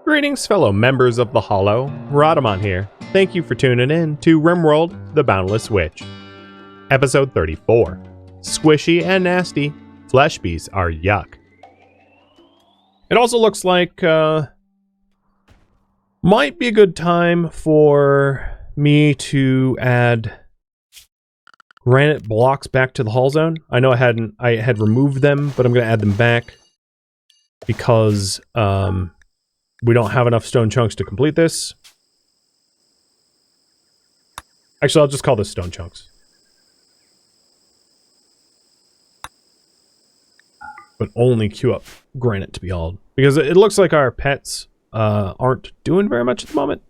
Greetings, fellow members of the Hollow. Rhadamant here. Thank you for tuning in to RimWorld: The Boundless Witch. Episode 34. Squishy and nasty. Fleshbeasts are yuck. It also looks like might be a good time for me to add granite blocks back to the hull zone. I know I had removed them, but I'm going to add them back because we don't have enough stone chunks to complete this. Actually, I'll just call this stone chunks. But only queue up granite to be hauled. Because it looks like our pets aren't doing very much at the moment.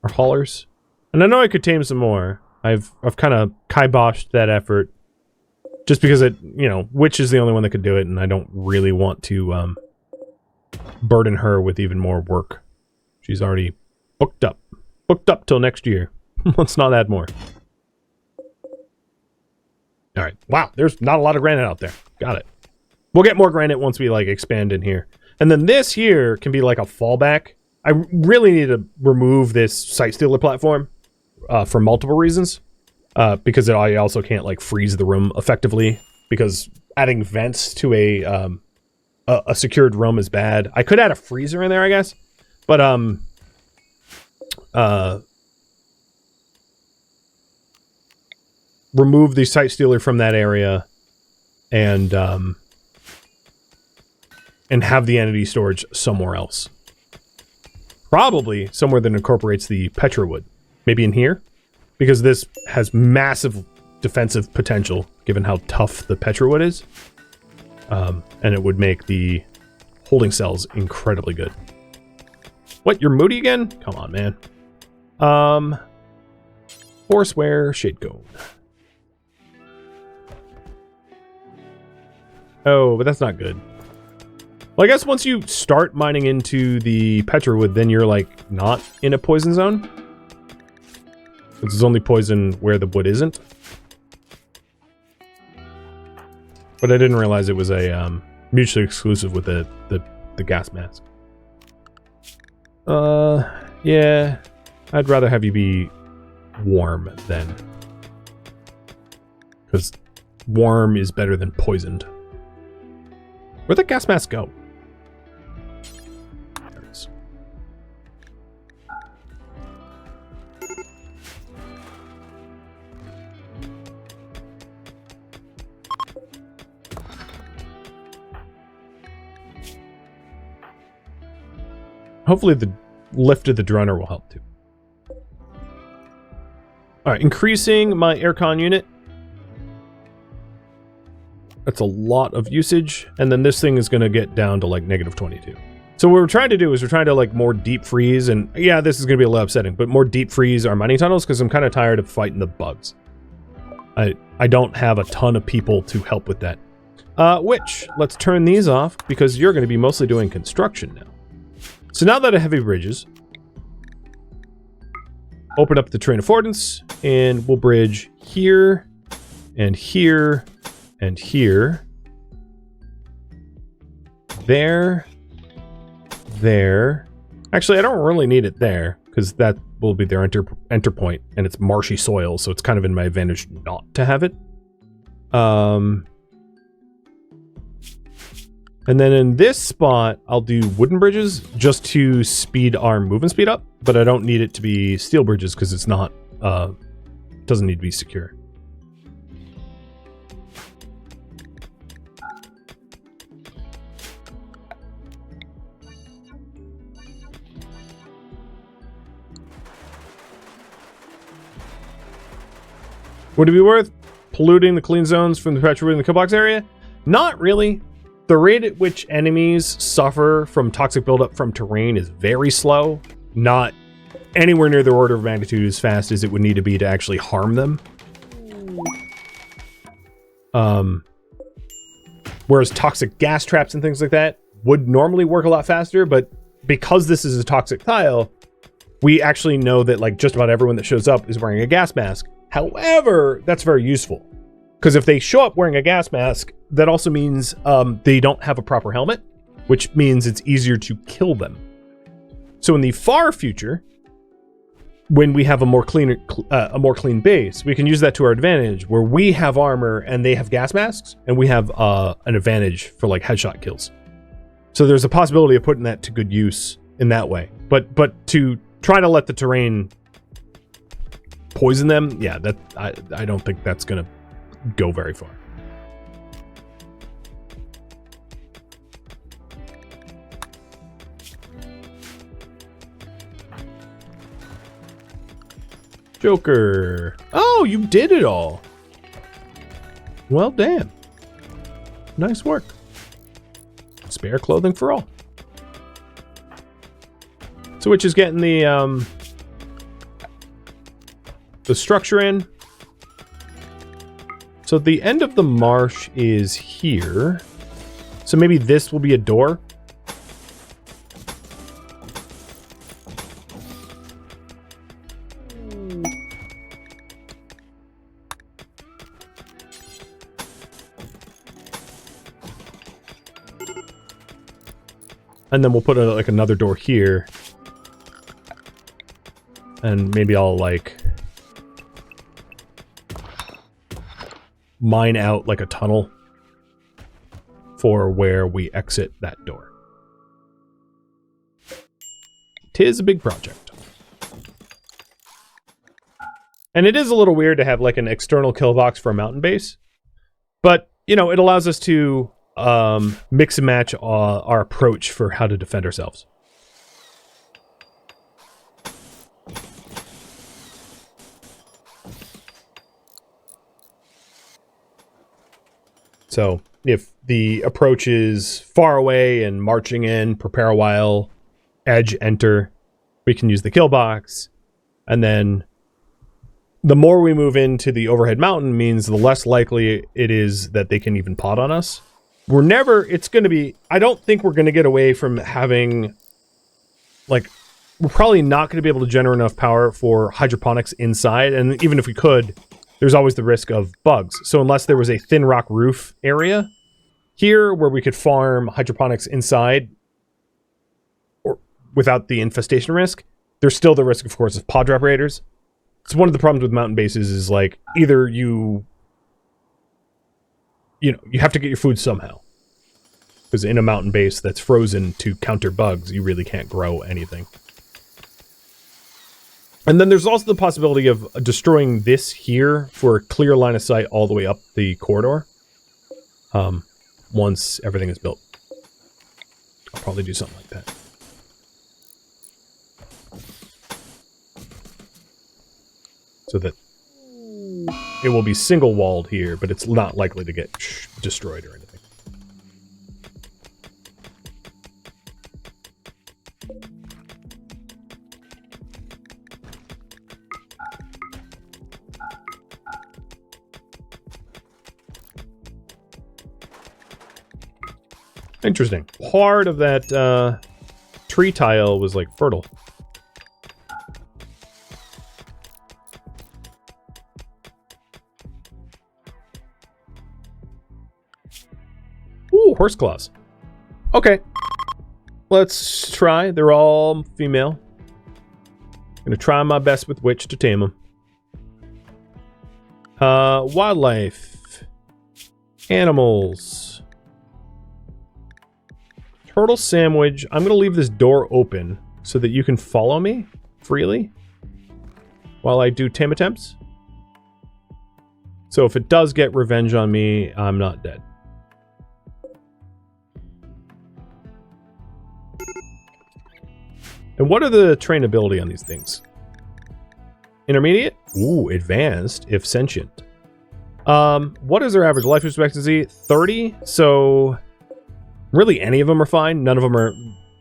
Our haulers. And I know I could tame some more. I've kind of kiboshed that effort. Just because Witch is the only one that could do it, and I don't really want to burden her with even more work. She's already booked up. Booked up till next year. Let's not add more. Alright. Wow, there's not a lot of granite out there. Got it. We'll get more granite once we, expand in here. And then this here can be like a fallback. I really need to remove this Sight Stealer platform for multiple reasons. Because I also can't, freeze the room effectively. Because adding vents to a secured room is bad. I could add a freezer in there, I guess. But, remove the Sight Stealer from that area and have the entity storage somewhere else. Probably somewhere that incorporates the Petrowood. Maybe in here? Because this has massive defensive potential, given how tough the Petrowood is. And it would make the holding cells incredibly good. What, you're moody again? Come on, man. Horseware, Shade Cone. Oh, but that's not good. Well, I guess once you start mining into the Petrowood, then you're, not in a poison zone. This is only poison where the wood isn't. But I didn't realize it was a mutually exclusive with the gas mask. Yeah. I'd rather have you be warm then. Because warm is better than poisoned. Where'd the gas mask go? There it is. Hopefully the lift of the drunner will help too. Alright, increasing my aircon unit. That's a lot of usage, and then this thing is going to get down to negative 22. So what we're trying to do is we're trying to more deep freeze, and yeah, this is going to be a little upsetting, but more deep freeze our mining tunnels because I'm kind of tired of fighting the bugs. I don't have a ton of people to help with that. Which, let's turn these off because you're going to be mostly doing construction now. So now that I have heavy bridges, open up the terrain affordance, and we'll bridge here, and here, and here, there. Actually, I don't really need it there, because that will be their enter point, and it's marshy soil, so it's kind of in my advantage not to have it. And then in this spot, I'll do wooden bridges, just to speed our movement speed up, but I don't need it to be steel bridges, because it's not, doesn't need to be secure. Would it be worth polluting the clean zones from the Petrowood in the Killbox area? Not really. The rate at which enemies suffer from toxic buildup from terrain is very slow. Not anywhere near the order of magnitude as fast as it would need to be to actually harm them. Whereas toxic gas traps and things like that would normally work a lot faster, but because this is a toxic tile, we actually know that just about everyone that shows up is wearing a gas mask. However, that's very useful. Because if they show up wearing a gas mask, that also means they don't have a proper helmet, which means it's easier to kill them. So in the far future, when we have a more clean base, we can use that to our advantage, where we have armor and they have gas masks, and we have an advantage for like headshot kills. So there's a possibility of putting that to good use in that way. But to try to let the terrain poison them, yeah, that I don't think that's gonna go very far. Joker. Oh, you did it all. Well, damn. Nice work. Spare clothing for all. So Witch is getting the structure in. So the end of the marsh is here. So maybe this will be a door. And then we'll put like another door here. And maybe I'll like mine out like a tunnel for where we exit that door. 'Tis a big project. And it is a little weird to have like an external kill box for a mountain base. But, you know, it allows us to mix and match our approach for how to defend ourselves. So if the approach is far away and marching in, prepare a while, edge, enter, we can use the kill box. And then the more we move into the overhead mountain means the less likely it is that they can even pot on us. I don't think we're going to get away from having, like, we're probably not going to be able to generate enough power for hydroponics inside. And even if we could, there's always the risk of bugs. So unless there was a thin rock roof area here where we could farm hydroponics inside or without the infestation risk, there's still the risk, of course, of pod drop raiders. It's one of the problems with mountain bases is like either you have to get your food somehow. Because in a mountain base that's frozen to counter bugs, you really can't grow anything. And then there's also the possibility of destroying this here for a clear line of sight all the way up the corridor. Once everything is built. I'll probably do something like that. So that it will be single walled here, but it's not likely to get destroyed or anything. Interesting. Part of that tree tile was like fertile. Ooh, horse claws. Okay. Let's try. They're all female. I'm gonna try my best with Witch to tame them. Wildlife. Animals. Turtle sandwich. I'm going to leave this door open so that you can follow me freely while I do tame attempts. So if it does get revenge on me, I'm not dead. And what are the trainability on these things? Intermediate? Ooh, advanced if sentient. What is their average life expectancy? 30. So really any of them are fine. None of them are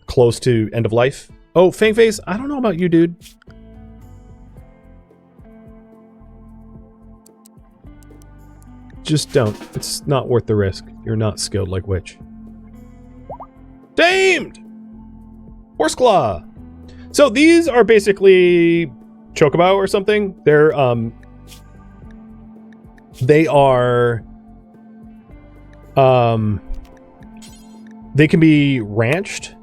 close to end of life. Oh, Fangface, I don't know about you, dude. Just don't. It's not worth the risk. You're not skilled like Witch. Tamed! Horseclaw! So these are basically Chocobo or something. They're They are, they can be ranched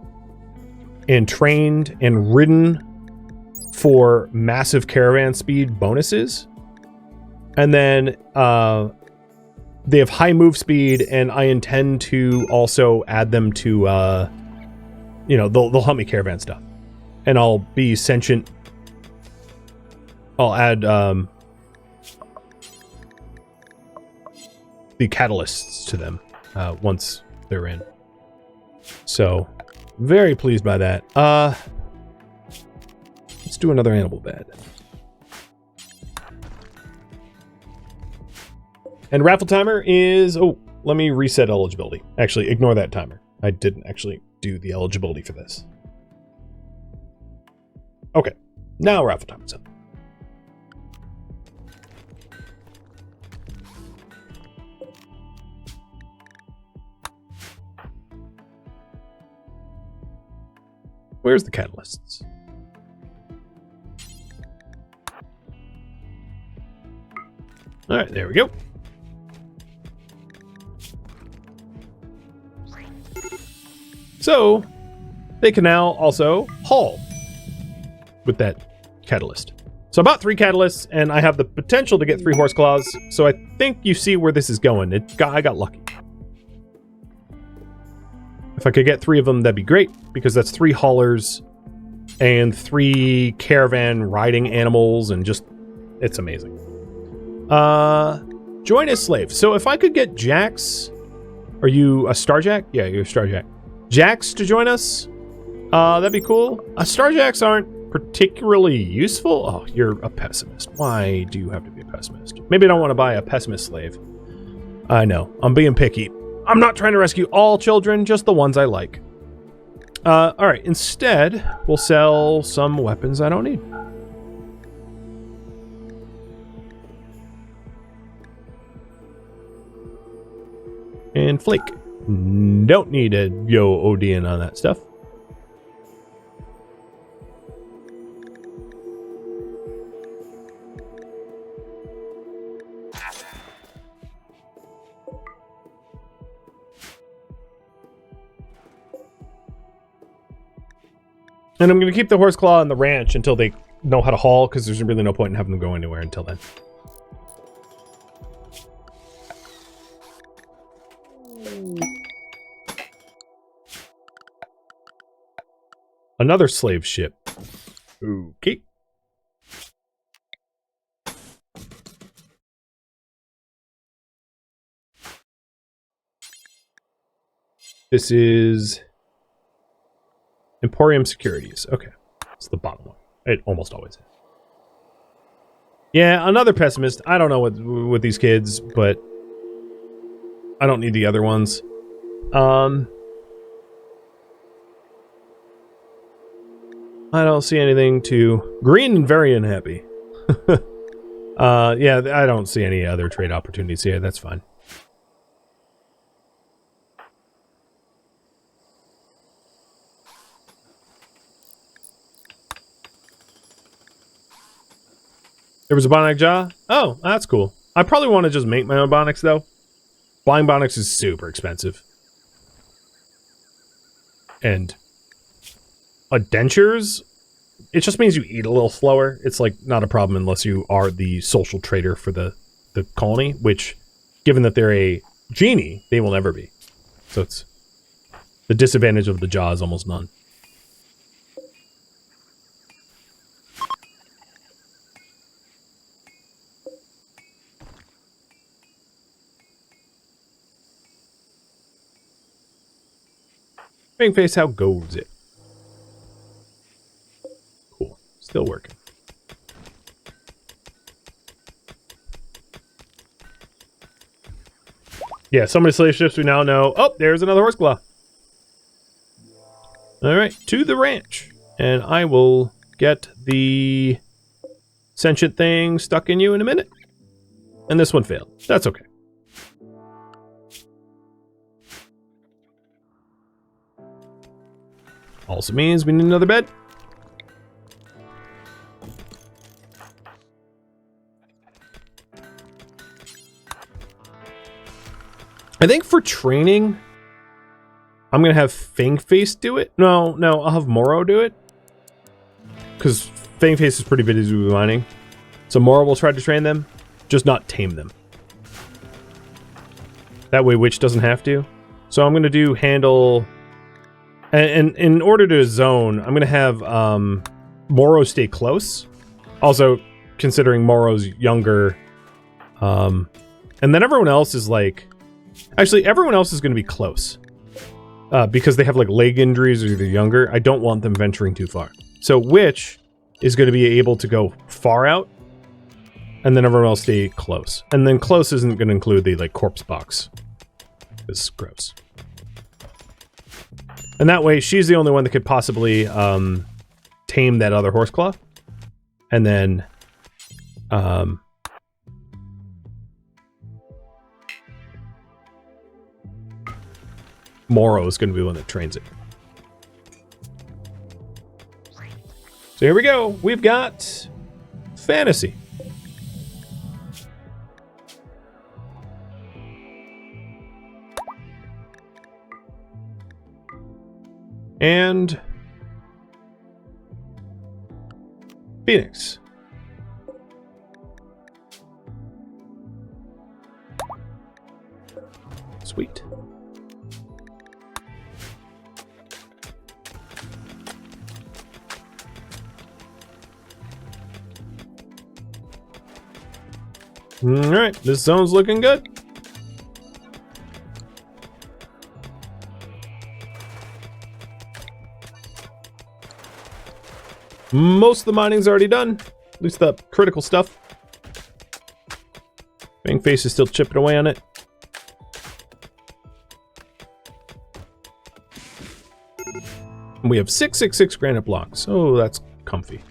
and trained and ridden for massive caravan speed bonuses. And then they have high move speed, and I intend to also add them to, you know, they'll help me caravan stuff. And I'll be sentient. I'll add the catalysts to them once they're in. So, very pleased by that. Let's do another animal bed. And raffle timer is... Oh, let me reset eligibility. Actually, ignore that timer. I didn't actually do the eligibility for this. Okay, now raffle timer's up. Where's the catalysts? All right, there we go. So, they can now also haul with that catalyst. So I bought 3 catalysts, and I have the potential to get 3 horse claws, so I think you see where this is going. I got lucky. If I could get 3 of them, that'd be great, because that's 3 haulers and 3 caravan riding animals, and just, it's amazing. Join as slave. So if I could get Jax, are you a Starjack? Yeah, you're a Starjack. Jax to join us, that'd be cool. Starjacks aren't particularly useful. Oh, you're a pessimist. Why do you have to be a pessimist? Maybe I don't want to buy a pessimist slave. I know, I'm being picky. I'm not trying to rescue all children, just the ones I like. All right, instead, we'll sell some weapons I don't need. And Flake. Don't need a Yo Odeon on that stuff. And I'm going to keep the horse claw on the ranch until they know how to haul, because there's really no point in having them go anywhere until then. Another slave ship. Okay. This is Emporium Securities. Okay. It's the bottom one. It almost always is. Yeah, another pessimist. I don't know what with these kids, but I don't need the other ones. I don't see anything to... Green and very unhappy. Yeah, I don't see any other trade opportunities here. That's fine. There was a Bionic Jaw? Oh, that's cool. I probably want to just make my own Bionics, though. Buying Bionics is super expensive. And... dentures, it just means you eat a little slower. It's like not a problem unless you are the social trader for the colony, which, given that they're a genie, they will never be. So it's the disadvantage of the jaw is almost none. Face, how goes it? Still working. Yeah, so many slave ships we now know. Oh, there's another horse claw. All right, to the ranch. And I will get the sentient thing stuck in you in a minute. And this one failed. That's okay. Also means we need another bed. I think for training, I'm going to have Fangface do it. No, I'll have Moro do it. Because Fangface is pretty busy with mining. So Moro will try to train them, just not tame them. That way Witch doesn't have to. So I'm going to do handle... And in order to zone, I'm going to have Moro stay close. Also, considering Moro's younger. And then everyone else is like... Actually, everyone else is going to be close. Because they have like leg injuries or they're younger. I don't want them venturing too far. So Witch is going to be able to go far out. And then everyone else stay close. And then close isn't going to include the like corpse box. It's gross. And that way, she's the only one that could possibly tame that other Horseclaw. And then... Moro is going to be the one that trains it. So here we go. We've got... Fantasy. And Phoenix. Sweet. All right, this zone's looking good. Most of the mining's already done. At least the critical stuff. Fangface is still chipping away on it. And we have 666 granite blocks. Oh, that's comfy.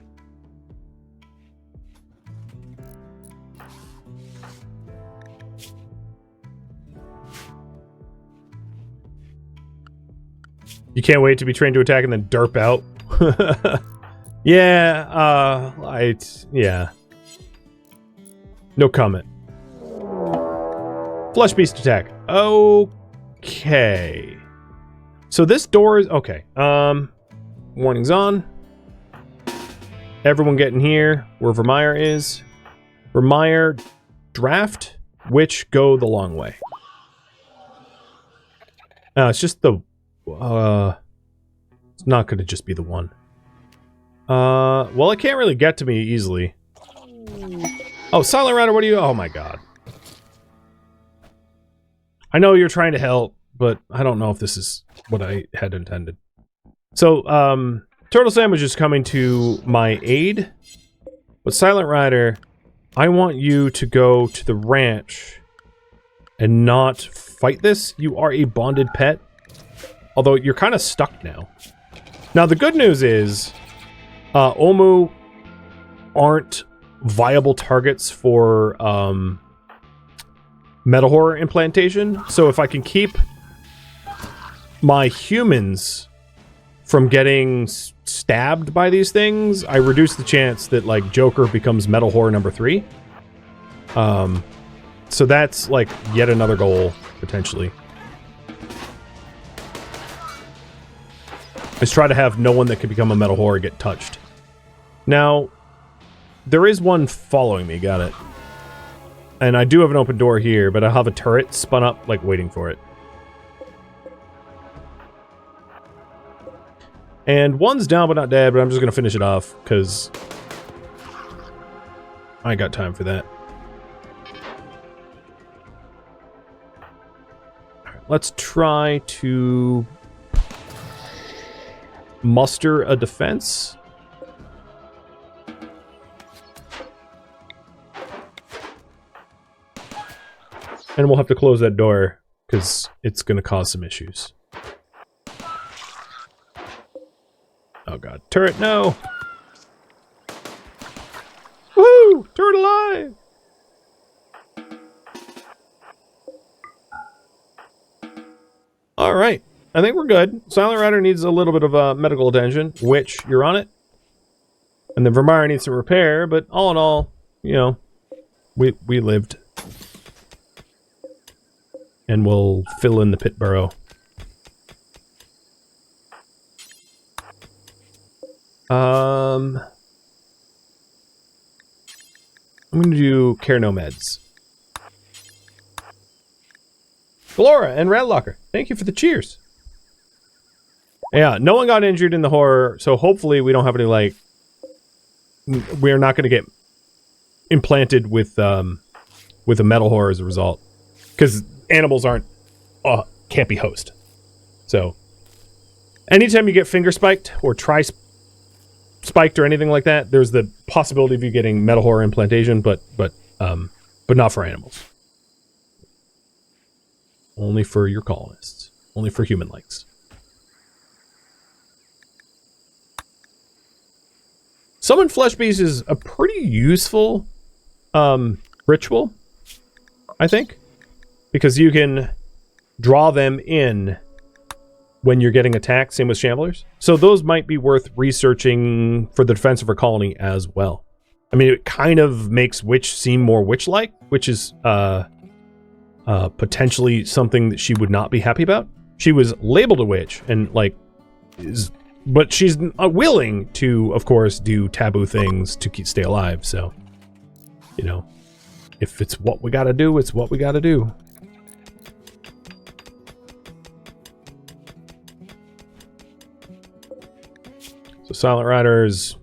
You can't wait to be trained to attack and then derp out. Yeah, yeah. No comment. Fleshbeast attack. Okay. So this door is... Okay. Warning's on. Everyone get in here where Vermeer is. Vermeer, draft, Witch, go the long way. It's just the... it's not going to just be the one. Well, it can't really get to me easily. Oh, Silent Rider, what do you... Oh my god. I know you're trying to help, but I don't know if this is what I had intended. So, Turtle Sandwich is coming to my aid. But Silent Rider, I want you to go to the ranch and not fight this. You are a bonded pet. Although you're kind of stuck now. Now, the good news is... Omu aren't viable targets for metal horror implantation. So if I can keep my humans from getting stabbed by these things, I reduce the chance that like Joker becomes metal horror number 3. So that's like yet another goal potentially. Is try to have no one that could become a metal horror get touched. Now, there is one following me, got it. And I do have an open door here, but I'll have a turret spun up, like, waiting for it. And one's down but not dead, but I'm just gonna finish it off, because I ain't got time for that. Alright, let's try to muster a defense. And we'll have to close that door, because it's going to cause some issues. Oh god. Turret, no! Woo! Turret alive! Alright. I think we're good. Silent Rider needs a little bit of medical attention. Witch, you're on it. And then Vermeer needs some repair, but all in all, you know, we lived. and we'll fill in the pit burrow. I'm going to do care nomads. Flora and Radlocker, thank you for the cheers. Yeah, no one got injured in the horror, so hopefully we don't have any, like... We're not going to get implanted with a metal horror as a result. Because animals aren't... can't be host. So... Anytime you get finger spiked, or spiked or anything like that, there's the possibility of you getting metal horror implantation, but not for animals. Only for your colonists. Only for human likes. Summon Fleshbeasts is a pretty useful ritual, I think. Because you can draw them in when you're getting attacked, same with Shamblers. So those might be worth researching for the defense of our colony as well. I mean, it kind of makes Witch seem more witch-like, which is potentially something that she would not be happy about. She was labeled a witch, and like, but she's willing to, of course, do taboo things to stay alive. So, you know, if it's what we gotta do, it's what we gotta do. So Silent Rider's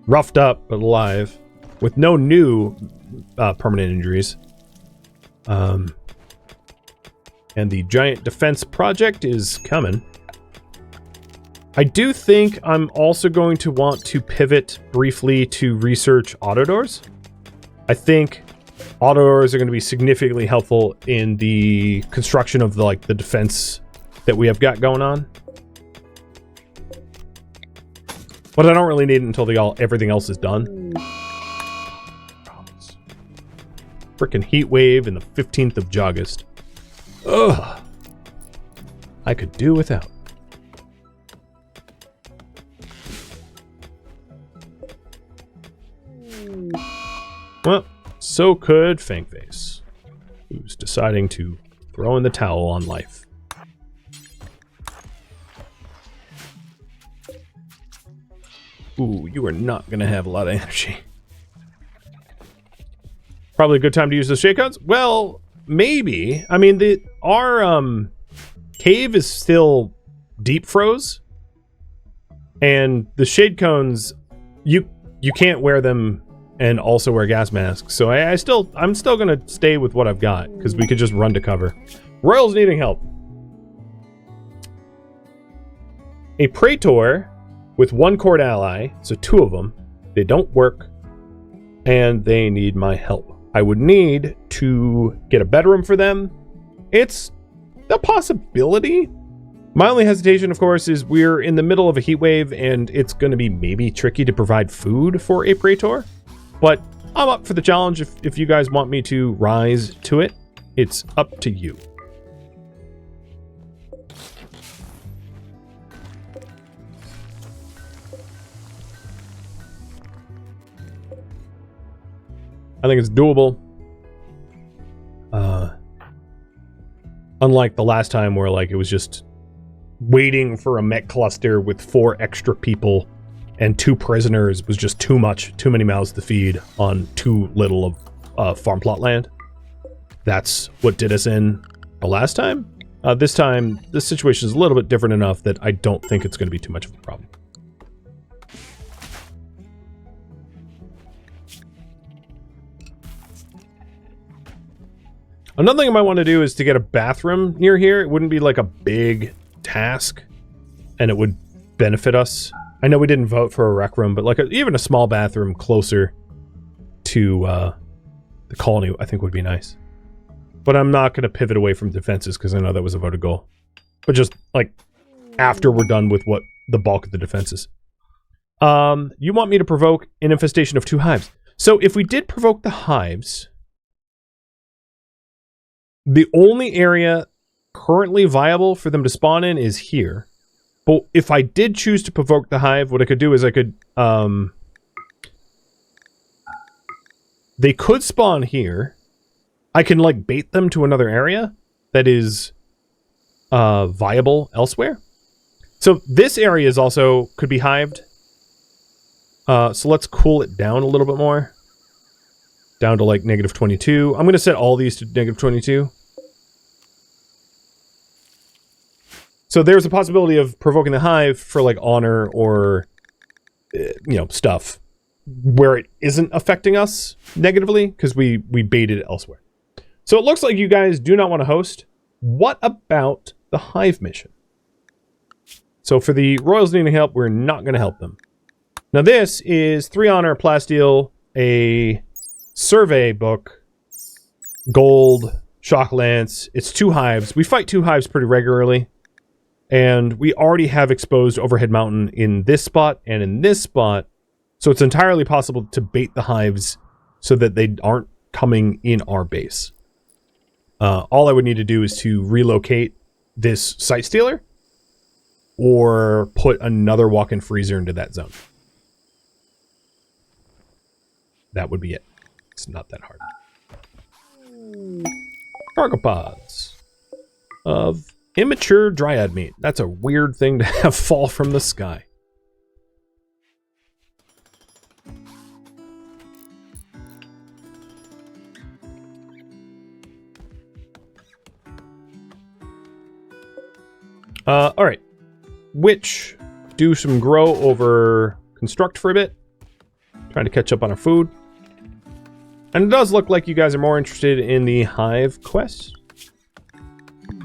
roughed up but alive, with no new permanent injuries. And the giant defense project is coming. I do think I'm also going to want to pivot briefly to research autodoors. I think autodoors are going to be significantly helpful in the construction of the defense that we have got going on. But I don't really need it until everything else is done. Frickin' heat wave in the 15th of August. Ugh. I could do without. Well, so could Fangface, who's deciding to throw in the towel on life. Ooh, you are not going to have a lot of energy. Probably a good time to use the shade cones? Well, maybe. I mean, our cave is still deep froze. And the shade cones, you can't wear them and also wear gas masks. So I'm still going to stay with what I've got, because we could just run to cover. Royal's needing help. A Praetor with one court ally, so two of them. They don't work, and they need my help. I would need to get a bedroom for them. It's a possibility. My only hesitation, of course, is we're in the middle of a heat wave, and it's going to be maybe tricky to provide food for a Praetor. But I'm up for the challenge if you guys want me to rise to it. It's up to you. I think it's doable. Unlike the last time where it was just waiting for a mech cluster with 4 extra people and 2 prisoners was just too much, too many mouths to feed on too little of farm plot land. That's what did us in the last time. This time, this situation is a little bit different enough that I don't think it's going to be too much of a problem. Another thing I might want to do is to get a bathroom near here. It wouldn't be like a big task, and it would benefit us. I know we didn't vote for a rec room, but even a small bathroom closer to the colony, I think would be nice. But I'm not going to pivot away from defenses because I know that was a voted goal. But just after we're done with what the bulk of the defenses. You want me to provoke an infestation of 2 hives. So if we did provoke the hives, the only area currently viable for them to spawn in is here. But if I did choose to provoke the hive, what I could do is I could... they could spawn here. I can, bait them to another area. that is viable elsewhere. So this area is also could be hived. So let's cool it down a little bit more. Down to like -22. I'm going to set all these to -22. So there's a possibility of provoking the hive for like honor or, you know, stuff where it isn't affecting us negatively because we baited it elsewhere. So it looks like you guys do not want to host. What about the hive mission? So for the royals needing help, we're not going to help them. Now this is 3 honor, plasteel, a survey book, gold, shock lance. It's 2 hives. We fight 2 hives pretty regularly. And we already have exposed Overhead Mountain in this spot and in this spot. So it's entirely possible to bait the hives so that they aren't coming in our base. All I would need to do is to relocate this Sight Stealer or put another walk-in freezer into that zone. That would be it. It's not that hard. Cargo pods of immature dryad meat. That's a weird thing to have fall from the sky. All right. Witch, do some grow over construct for a bit. Trying to catch up on our food. And it does look like you guys are more interested in the hive quest.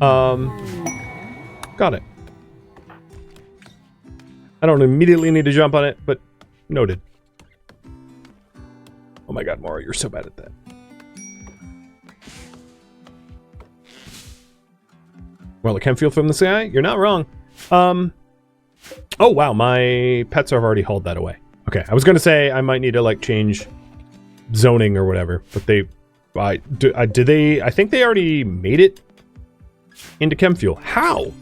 Got it. I don't immediately need to jump on it, but noted. Oh my god, Mara, you're so bad at that. Well, it can feel from the sky. You're not wrong. Oh wow, my pets have already hauled that away. Okay, I was gonna say I might need to like change zoning or whatever, but did they? I think they already made it into chem fuel. How?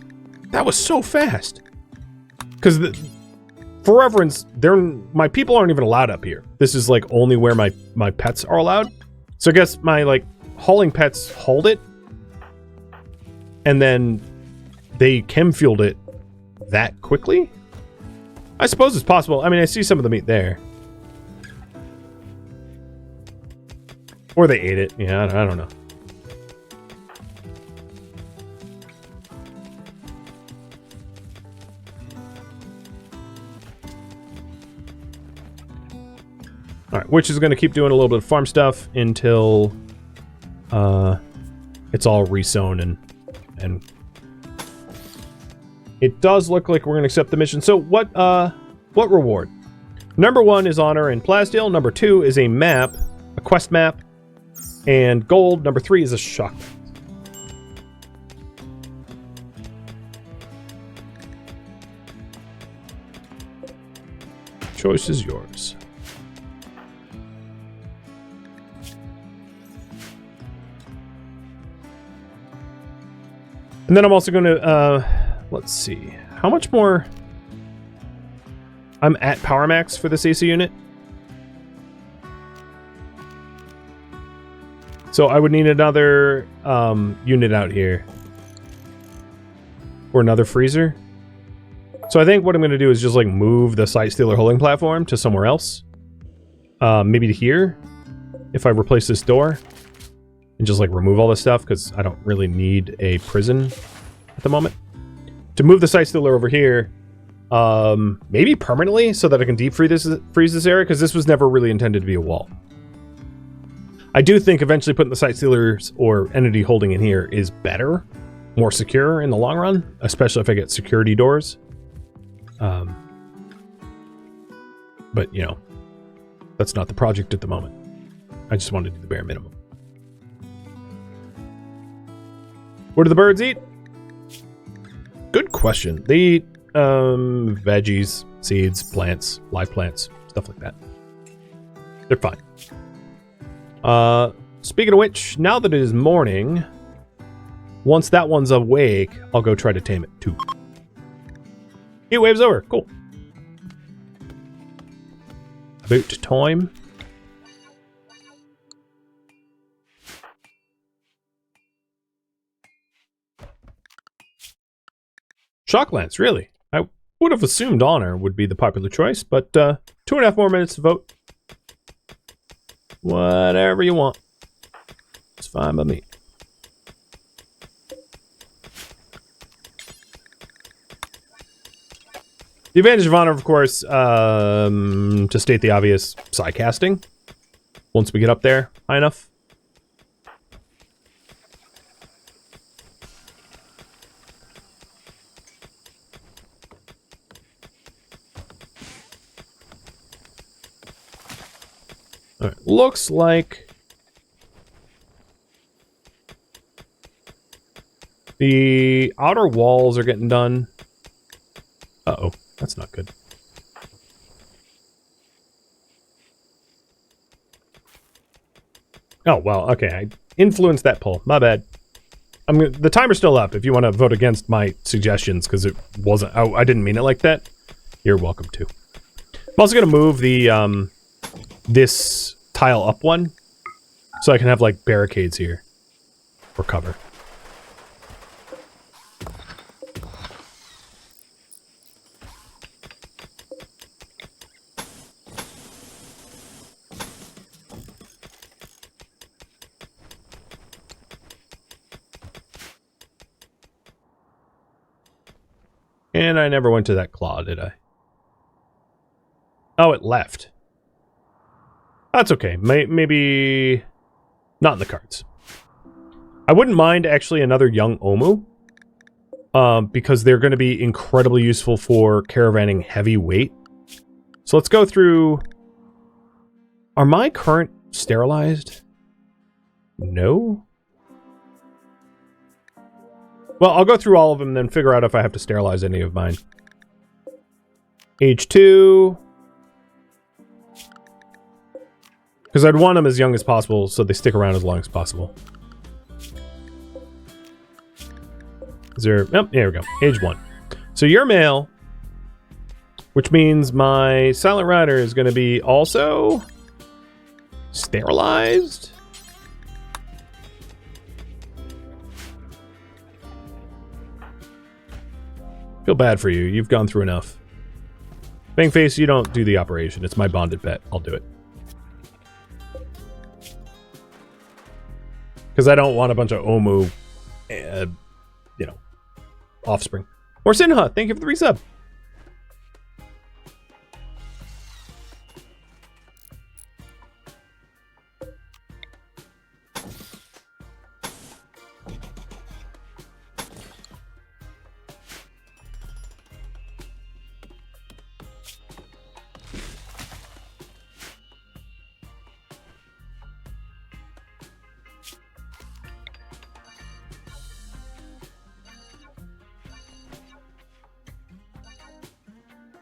That was so fast. Because for reference, my people aren't even allowed up here. This is like only where my pets are allowed. So I guess my like hauling pets hauled it, and then they chem fueled it that quickly. I suppose it's possible. I mean, I see some of the meat there. Or they ate it. Yeah, I don't know. Alright, Witch is going to keep doing a little bit of farm stuff until it's all resown and it does look like we're going to accept the mission. So what reward? Number 1 is honor and plasteel. Number 2 is a map, a quest map, and gold. Number 3 is a shock. Choice is yours. And then I'm also going to, let's see, how much more? I'm at power max for this AC unit. So I would need another unit out here. Or another freezer. So I think what I'm going to do is just like move the Sight Stealer holding platform to somewhere else. Maybe to here. If I replace this door. And just like remove all this stuff because I don't really need a prison at the moment. To move the Sight Stealer over here, maybe permanently so that I can deep freeze this area because this was never really intended to be a wall. I do think eventually putting the Sight Stealers or entity holding in here is better, more secure in the long run, especially if I get security doors. But you know, that's not the project at the moment. I just wanted to do the bare minimum. What do the birds eat? Good question. They eat veggies, seeds, plants, live plants, stuff like that. They're fine. Speaking of which, now that it is morning, once that one's awake, I'll go try to tame it too. Heat wave's over. Cool. About time. Shock Lance, really? I would have assumed Honor would be the popular choice, but 2.5 more minutes to vote. Whatever you want. It's fine by me. The advantage of Honor, of course, to state the obvious, psi casting. Once we get up there high enough. All right, looks like the outer walls are getting done. Uh-oh, that's not good. Oh, well, okay, I influenced that poll. My bad. The timer's still up if you want to vote against my suggestions, because it wasn't... I didn't mean it like that. You're welcome to. I'm also going to move the, this tile up one, so I can have, like, barricades here. For cover. And I never went to that claw, did I? Oh, it left. That's okay. Maybe not in the cards. I wouldn't mind actually another young Omu. Because they're going to be incredibly useful for caravanning heavy weight. So let's go through... Are my current sterilized? No? Well, I'll go through all of them and then figure out if I have to sterilize any of mine. Age 2. Because I'd want them as young as possible so they stick around as long as possible. Is there... Oh, there we go. Age 1. So you're male. Which means my Silent Rider is going to be also... sterilized? Feel bad for you. You've gone through enough. Bangface, you don't do the operation. It's my bonded pet. I'll do it. Because I don't want a bunch of Omu, you know, offspring. Or Sinha, thank you for the resub.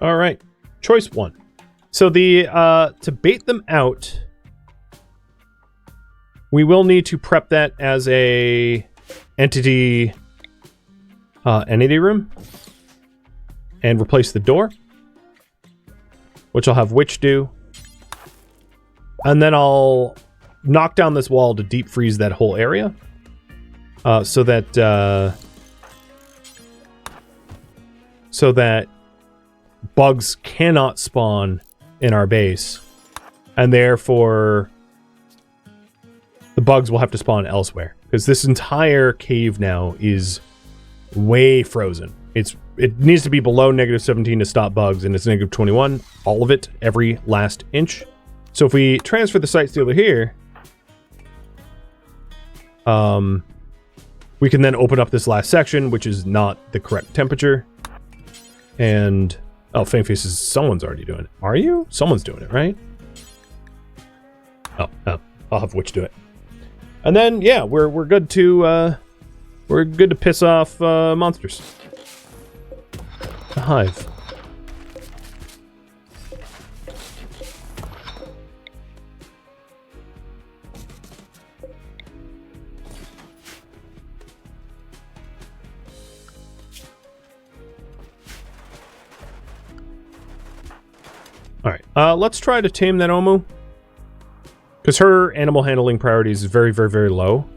All right, choice 1. So the to bait them out, we will need to prep that as a entity room and replace the door, which I'll have Witch do, and then I'll knock down this wall to deep freeze that whole area, so that bugs cannot spawn in our base, and therefore the bugs will have to spawn elsewhere, because this entire cave now is way frozen. It needs to be below -17 to stop bugs, and it's -21, all of it, every last inch. So if we transfer the Sight Stealer here, we can then open up this last section, which is not the correct temperature, and... Oh, Fangface is... Someone's already doing it. Are you? Someone's doing it, right? Oh, I'll have Witch do it. And then, yeah, we're good to piss off monsters. The hive. Alright, let's try to tame that Omu. Because her animal handling priority is very, very, very low.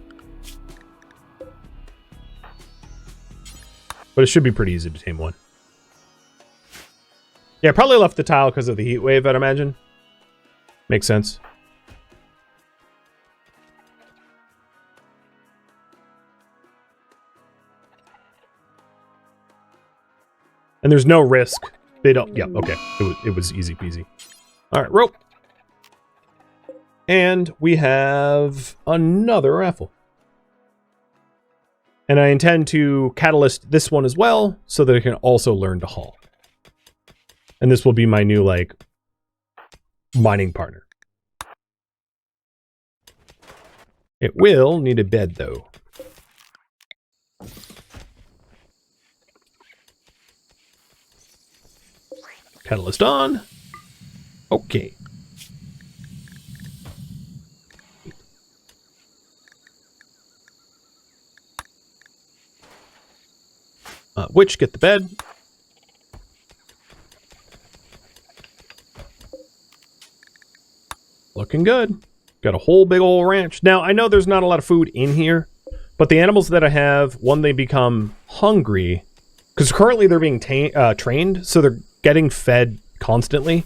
But it should be pretty easy to tame one. Yeah, I probably left the tile because of the heat wave, I'd imagine. Makes sense. And there's no risk. They don't... Yeah, okay. It was easy peasy. All right, rope. And we have another raffle. And I intend to catalyst this one as well, so that I can also learn to haul. And this will be my new, like, mining partner. It will need a bed, though. Catalyst on. Okay. Witch, get the bed. Looking good. Got a whole big old ranch. Now, I know there's not a lot of food in here, but the animals that I have, when they become hungry, because currently they're being trained, so they're getting fed constantly.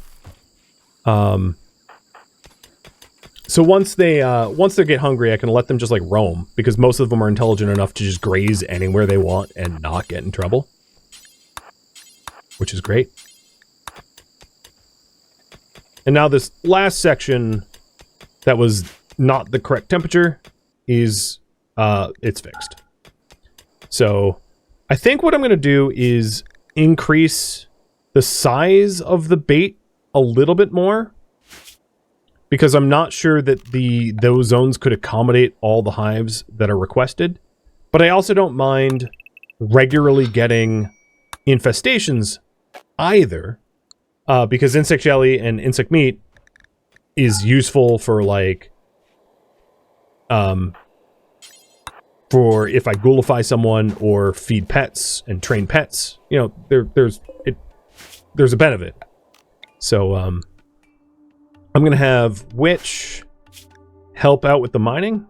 So once they get hungry, I can let them just like roam, because most of them are intelligent enough to just graze anywhere they want and not get in trouble, which is great. And now this last section that was not the correct temperature is it's fixed. So I think what I'm going to do is increase the size of the bait a little bit more, because I'm not sure that those zones could accommodate all the hives that are requested. But I also don't mind regularly getting infestations either, because insect jelly and insect meat is useful for, like, for if I ghoulify someone or feed pets and train pets. You know, there's a benefit. So, I'm going to have Witch help out with the mining.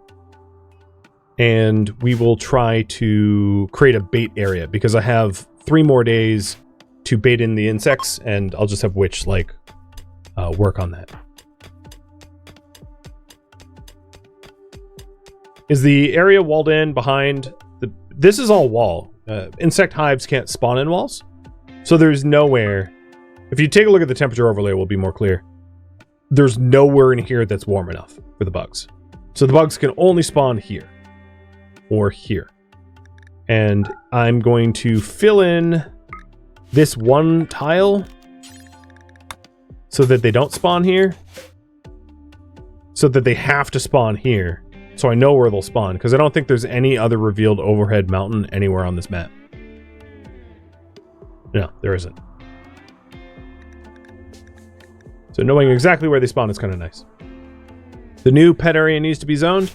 And we will try to create a bait area, because I have 3 more days to bait in the insects, and I'll just have Witch, like, work on that. Is the area walled in behind the... This is all wall. Insect hives can't spawn in walls. So there's nowhere... If you take a look at the temperature overlay, it will be more clear. There's nowhere in here that's warm enough for the bugs. So the bugs can only spawn here. Or here. And I'm going to fill in this one tile so that they don't spawn here. So that they have to spawn here. So I know where they'll spawn, because I don't think there's any other revealed overhead mountain anywhere on this map. No, there isn't. So knowing exactly where they spawn is kind of nice. The new pet area needs to be zoned.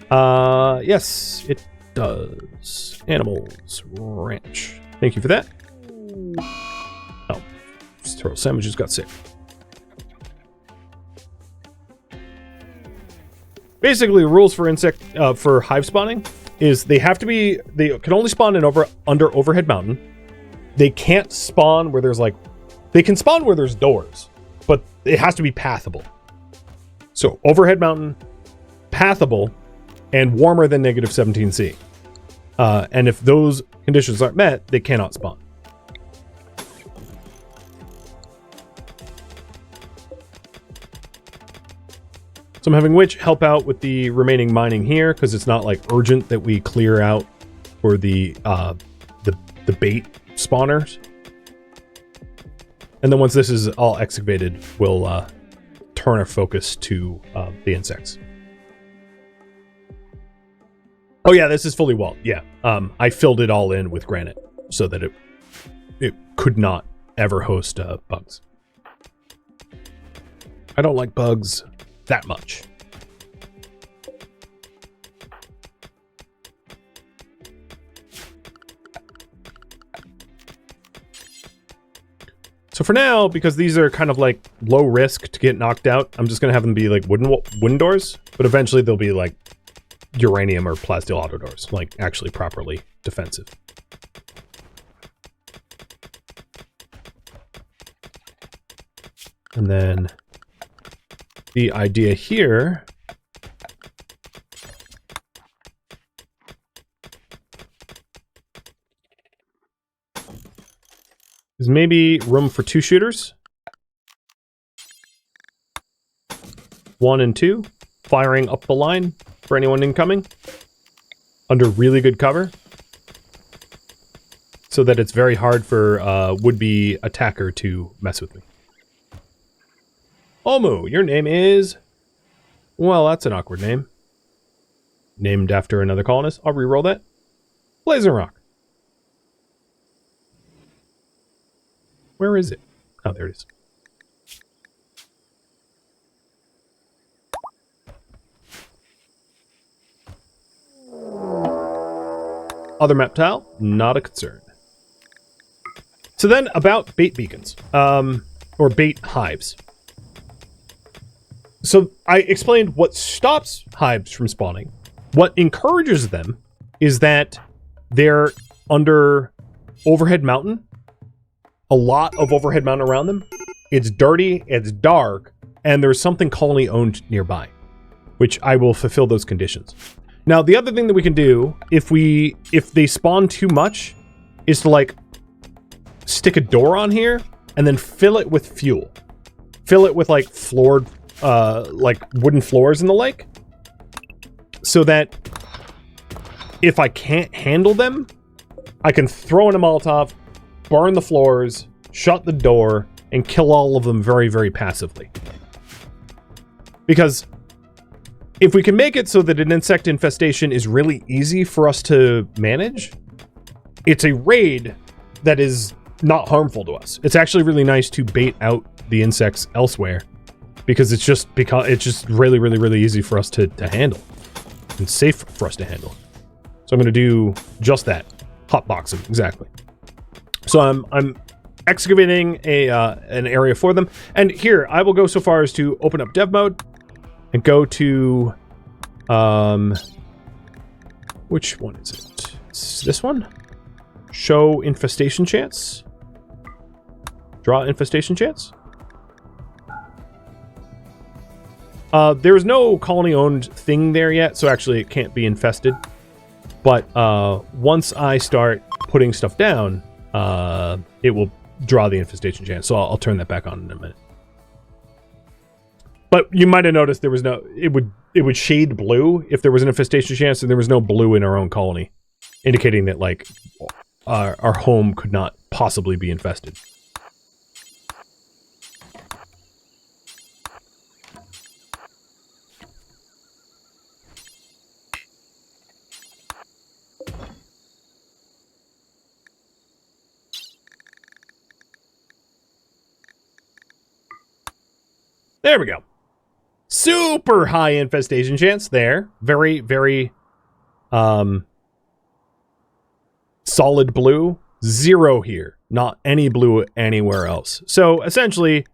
Yes, it does. Animals Ranch. Thank you for that. Oh, turtle sandwiches got sick. Basically, the rules for insect for hive spawning is they have to be, they can only spawn in under overhead mountain. They can't spawn where there's, like, they can spawn where there's doors, but it has to be pathable. So overhead mountain, pathable, and warmer than negative 17°C. And if those conditions aren't met, they cannot spawn. So I'm having Witch help out with the remaining mining here, because it's not, like, urgent that we clear out for the bait spawners. And then once this is all excavated, we'll turn our focus to the insects. Oh yeah, this is fully walled. Yeah, I filled it all in with granite so that it could not ever host bugs. I don't like bugs that much. So for now, because these are kind of like low risk to get knocked out, I'm just going to have them be like wooden doors, but eventually they'll be like uranium or plasteel auto doors, like actually properly defensive. And then the idea here is maybe room for 2 shooters. 1 and 2, firing up the line for anyone incoming under really good cover, so that it's very hard for would-be attacker to mess with me. Omu, your name is... Well, that's an awkward name. Named after another colonist. I'll re-roll that. Blazing Rock. Where is it? Oh, there it is. Other map tile, not a concern. So then about bait beacons, or bait hives. So I explained what stops hives from spawning. What encourages them is that they're under overhead mountain. A lot of overhead mountain around them. It's dirty, it's dark, and there's something colony owned nearby, which I will fulfill those conditions. Now, the other thing that we can do, if they spawn too much, is to, like, stick a door on here, and then fill it with fuel. Fill it with, like, floored, like, wooden floors in the lake. So that if I can't handle them, I can throw in a Molotov, burn the floors, shut the door, and kill all of them very, very passively. Because if we can make it so that an insect infestation is really easy for us to manage, it's a raid that is not harmful to us. It's actually really nice to bait out the insects elsewhere, because it's just really, really, really easy for us to handle and safe for us to handle. So I'm going to do just that. Hotbox them, exactly. So I'm excavating an area for them. And here, I will go so far as to open up dev mode and go to, which one is it? It's this one? Show infestation chance. Draw infestation chance. There's no colony-owned thing there yet, so actually it can't be infested. But once I start putting stuff down, it will draw the infestation chance. So I'll turn that back on in a minute. But you might have noticed there was no... It would shade blue if there was an infestation chance, and there was no blue in our own colony, indicating that, like, our home could not possibly be infested. There we go. Super high infestation chance there. Very, very solid blue. 0 here. Not any blue anywhere else. So essentially,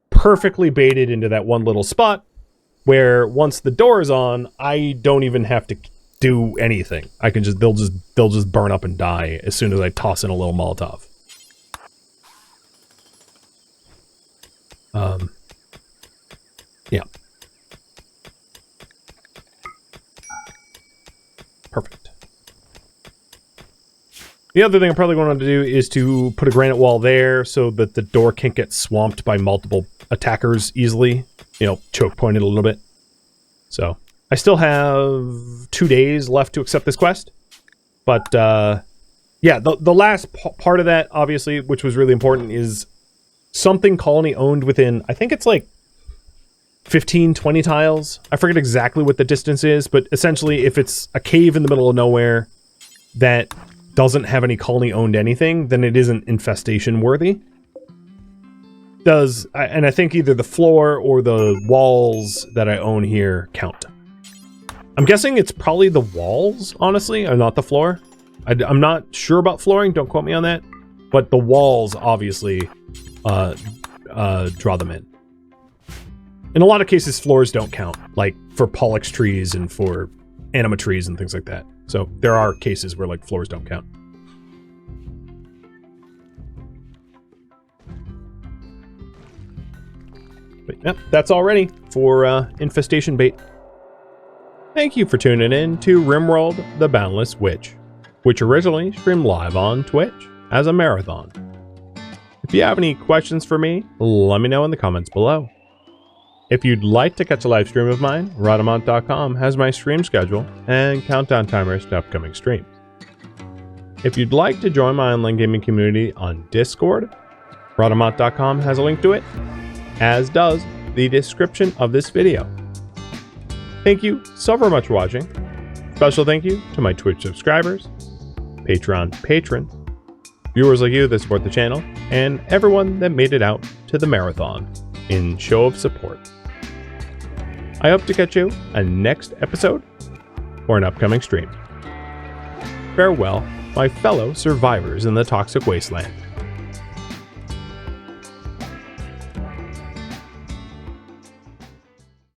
perfectly baited into that one little spot where once the door is on, I don't even have to do anything. I can just they'll just burn up and die as soon as I toss in a little Molotov. Yeah. Perfect. The other thing I'm probably going to do is to put a granite wall there so that the door can't get swamped by multiple attackers easily. You know, choke point it a little bit. So, I still have 2 days left to accept this quest. But, yeah, the last part of that, obviously, which was really important, is something colony owned within, I think it's like 15, 20 tiles. I forget exactly what the distance is, but essentially if it's a cave in the middle of nowhere that doesn't have any colony-owned anything, then it isn't infestation worthy. And I think either the floor or the walls that I own here count. I'm guessing it's probably the walls, honestly, and not the floor. I'm not sure about flooring, don't quote me on that. But the walls, obviously, draw them in. In a lot of cases, floors don't count, like for Pollux trees and for anima trees and things like that. So there are cases where, like, floors don't count. But yep, that's all ready for Infestation bait. Thank you for tuning in to RimWorld the Boundless Witch, which originally streamed live on Twitch as a marathon. If you have any questions for me, let me know in the comments below. If you'd like to catch a live stream of mine, Rhadamant.com has my stream schedule and countdown timers to upcoming streams. If you'd like to join my online gaming community on Discord, Rhadamant.com has a link to it, as does the description of this video. Thank you so very much for watching. Special thank you to my Twitch subscribers, Patreon patrons, viewers like you that support the channel, and everyone that made it out to the marathon in show of support. I hope to catch you on a next episode or an upcoming stream. Farewell, my fellow survivors in the toxic wasteland.